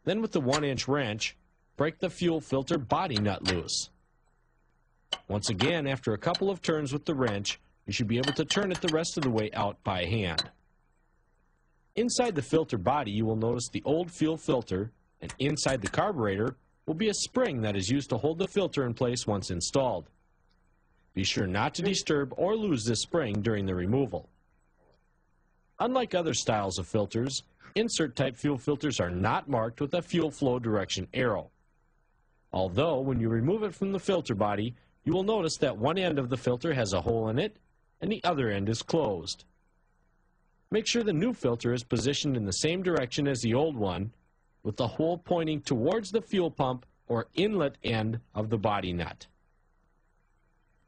Then with the 1-inch wrench, break the fuel filter body nut loose. Once again, after a couple of turns with the wrench, you should be able to turn it the rest of the way out by hand. Inside the filter body, you will notice the old fuel filter, and inside the carburetor will be a spring that is used to hold the filter in place once installed. Be sure not to disturb or lose this spring during the removal. Unlike other styles of filters, insert-type fuel filters are not marked with a fuel flow direction arrow. Although, when you remove it from the filter body, you will notice that one end of the filter has a hole in it, and the other end is closed. Make sure the new filter is positioned in the same direction as the old one, with the hole pointing towards the fuel pump or inlet end of the body nut.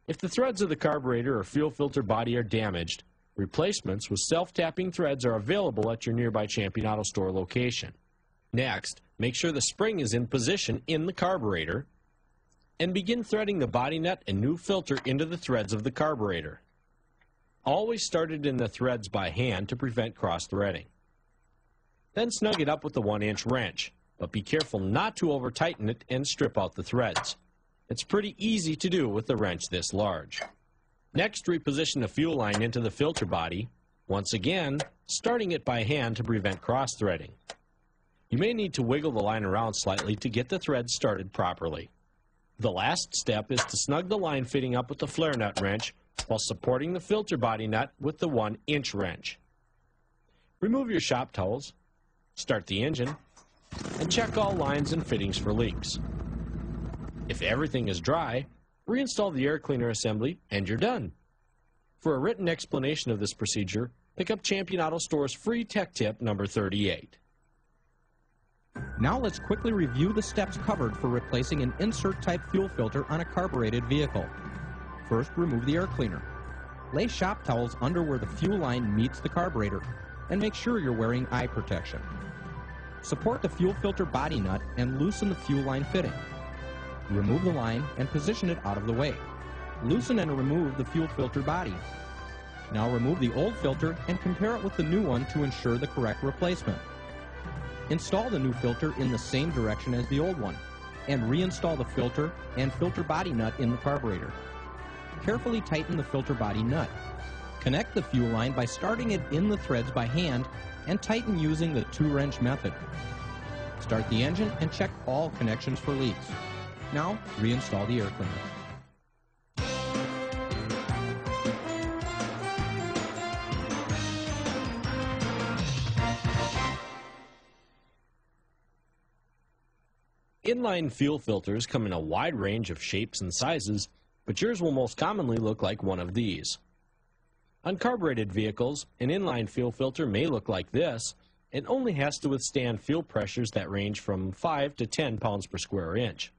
If the threads of the carburetor or fuel filter body are damaged, replacements with self-tapping threads are available at your nearby Champion Auto Store location. Next, make sure the spring is in position in the carburetor, and begin threading the body nut and new filter into the threads of the carburetor. Always start it in the threads by hand to prevent cross-threading. Then snug it up with the 1-inch wrench, but be careful not to over-tighten it and strip out the threads. It's pretty easy to do with a wrench this large. Next, reposition the fuel line into the filter body, once again, starting it by hand to prevent cross-threading. You may need to wiggle the line around slightly to get the threads started properly. The last step is to snug the line fitting up with the flare nut wrench while supporting the filter body nut with the 1-inch wrench. Remove your shop towels, start the engine, and check all lines and fittings for leaks. If everything is dry, reinstall the air cleaner assembly and you're done. For a written explanation of this procedure, pick up Champion Auto Store's free tech tip number 38. Now let's quickly review the steps covered for replacing an insert-type fuel filter on a carbureted vehicle. First, remove the air cleaner. Lay shop towels under where the fuel line meets the carburetor, and make sure you're wearing eye protection. Support the fuel filter body nut and loosen the fuel line fitting. Remove the line and position it out of the way. Loosen and remove the fuel filter body. Now remove the old filter and compare it with the new one to ensure the correct replacement. Install the new filter in the same direction as the old one, and reinstall the filter and filter body nut in the carburetor. Carefully tighten the filter body nut. Connect the fuel line by starting it in the threads by hand and tighten using the 2-wrench method. Start the engine and check all connections for leaks. Now, reinstall the air cleaner. Inline fuel filters come in a wide range of shapes and sizes, but yours will most commonly look like one of these. On carbureted vehicles, an inline fuel filter may look like this and only has to withstand fuel pressures that range from 5 to 10 pounds per square inch.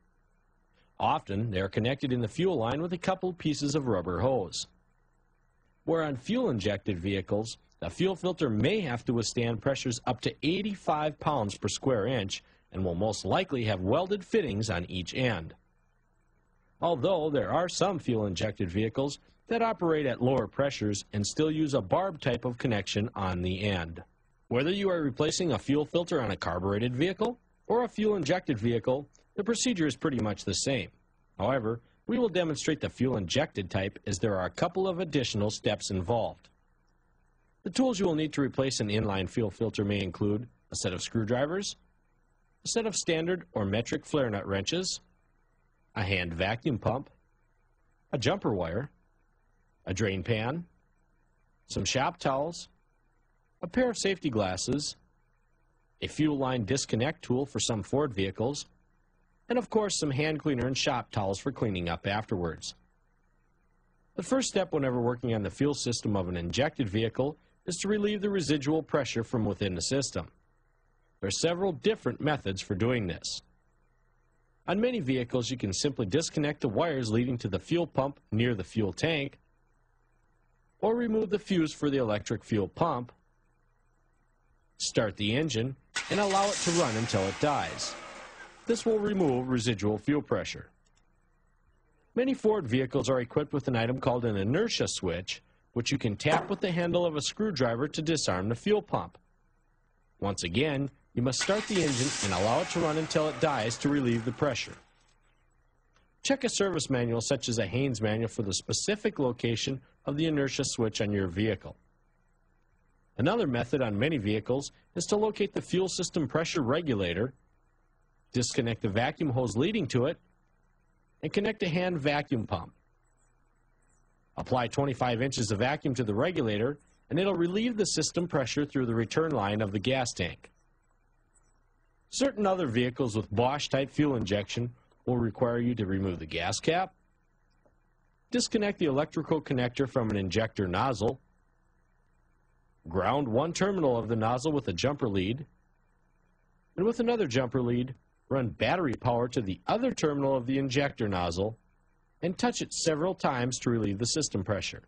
Often, they are connected in the fuel line with a couple pieces of rubber hose. Where on fuel-injected vehicles, the fuel filter may have to withstand pressures up to 85 pounds per square inch and will most likely have welded fittings on each end. Although there are some fuel-injected vehicles that operate at lower pressures and still use a barb type of connection on the end. Whether you are replacing a fuel filter on a carbureted vehicle or a fuel-injected vehicle, the procedure is pretty much the same. However, we will demonstrate the fuel-injected type as there are a couple of additional steps involved. The tools you will need to replace an inline fuel filter may include a set of screwdrivers, a set of standard or metric flare nut wrenches, a hand vacuum pump, a jumper wire, a drain pan, some shop towels, a pair of safety glasses, a fuel line disconnect tool for some Ford vehicles, and of course some hand cleaner and shop towels for cleaning up afterwards. The first step whenever working on the fuel system of an injected vehicle is to relieve the residual pressure from within the system. There are several different methods for doing this. On many vehicles, you can simply disconnect the wires leading to the fuel pump near the fuel tank, or remove the fuse for the electric fuel pump, start the engine, and allow it to run until it dies. This will remove residual fuel pressure. Many Ford vehicles are equipped with an item called an inertia switch, which you can tap with the handle of a screwdriver to disarm the fuel pump. Once again, you must start the engine and allow it to run until it dies to relieve the pressure. Check a service manual such as a Haynes manual for the specific location of the inertia switch on your vehicle. Another method on many vehicles is to locate the fuel system pressure regulator, disconnect the vacuum hose leading to it, and connect a hand vacuum pump. Apply 25 inches of vacuum to the regulator and it'll relieve the system pressure through the return line of the gas tank. Certain other vehicles with BOSCH type fuel injection will require you to remove the gas cap, disconnect the electrical connector from an injector nozzle, ground one terminal of the nozzle with a jumper lead, and with another jumper lead, run battery power to the other terminal of the injector nozzle and touch it several times to relieve the system pressure.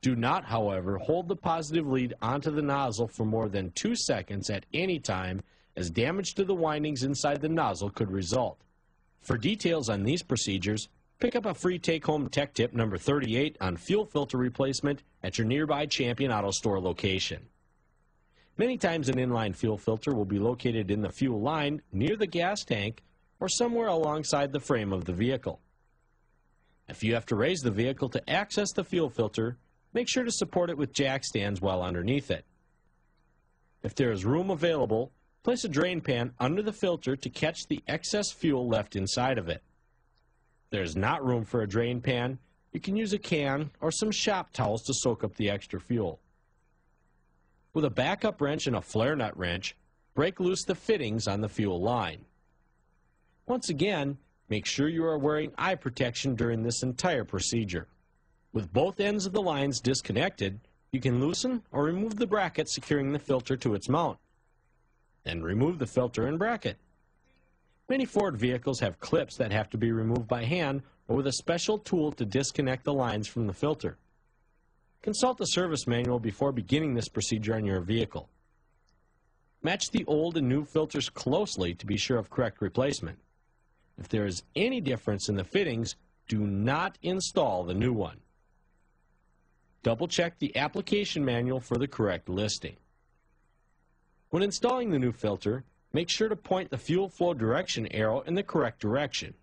Do not, however, hold the positive lead onto the nozzle for more than 2 seconds at any time, as damage to the windings inside the nozzle could result. For details on these procedures, pick up a free take-home tech tip number 38 on fuel filter replacement at your nearby Champion Auto Store location. Many times an inline fuel filter will be located in the fuel line near the gas tank or somewhere alongside the frame of the vehicle. If you have to raise the vehicle to access the fuel filter, make sure to support it with jack stands while underneath it. If there is room available, place a drain pan under the filter to catch the excess fuel left inside of it. If there is not room for a drain pan, you can use a can or some shop towels to soak up the extra fuel. With a backup wrench and a flare nut wrench, break loose the fittings on the fuel line. Once again, make sure you are wearing eye protection during this entire procedure. With both ends of the lines disconnected, you can loosen or remove the bracket securing the filter to its mount. Then remove the filter and bracket. Many Ford vehicles have clips that have to be removed by hand or with a special tool to disconnect the lines from the filter. Consult the service manual before beginning this procedure on your vehicle. Match the old and new filters closely to be sure of correct replacement. If there is any difference in the fittings, do not install the new one. Double check the application manual for the correct listing. When installing the new filter, make sure to point the fuel flow direction arrow in the correct direction.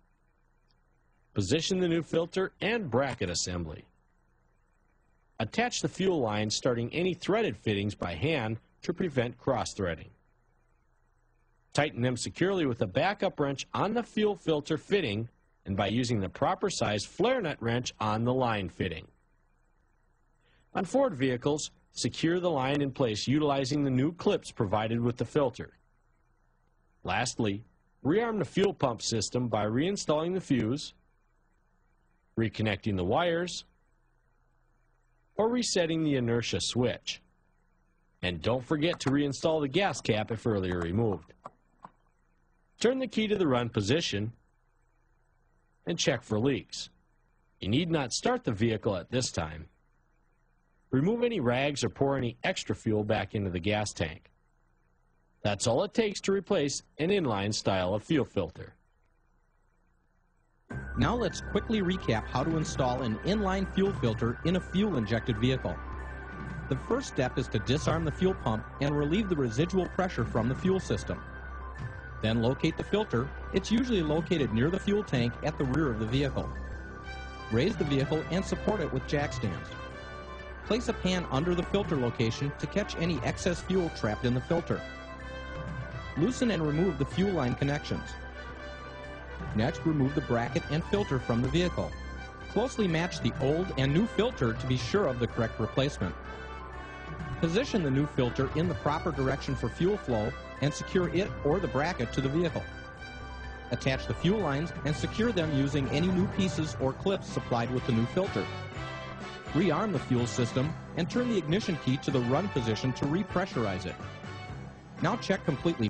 Position the new filter and bracket assembly. Attach the fuel lines starting any threaded fittings by hand to prevent cross-threading. Tighten them securely with a backup wrench on the fuel filter fitting and by using the proper size flare nut wrench on the line fitting. On Ford vehicles, secure the line in place utilizing the new clips provided with the filter. Lastly, rearm the fuel pump system by reinstalling the fuse, reconnecting the wires, or resetting the inertia switch. And don't forget to reinstall the gas cap if earlier removed. Turn the key to the run position and check for leaks. You need not start the vehicle at this time. Remove any rags or pour any extra fuel back into the gas tank. That's all it takes to replace an inline style of fuel filter. Now let's quickly recap how to install an inline fuel filter in a fuel-injected vehicle. The first step is to disarm the fuel pump and relieve the residual pressure from the fuel system. Then locate the filter. It's usually located near the fuel tank at the rear of the vehicle. Raise the vehicle and support it with jack stands. Place a pan under the filter location to catch any excess fuel trapped in the filter. Loosen and remove the fuel line connections. Next, remove the bracket and filter from the vehicle. Closely match the old and new filter to be sure of the correct replacement. Position the new filter in the proper direction for fuel flow and secure it or the bracket to the vehicle. Attach the fuel lines and secure them using any new pieces or clips supplied with the new filter. Rearm the fuel system and turn the ignition key to the run position to repressurize it. Now check completely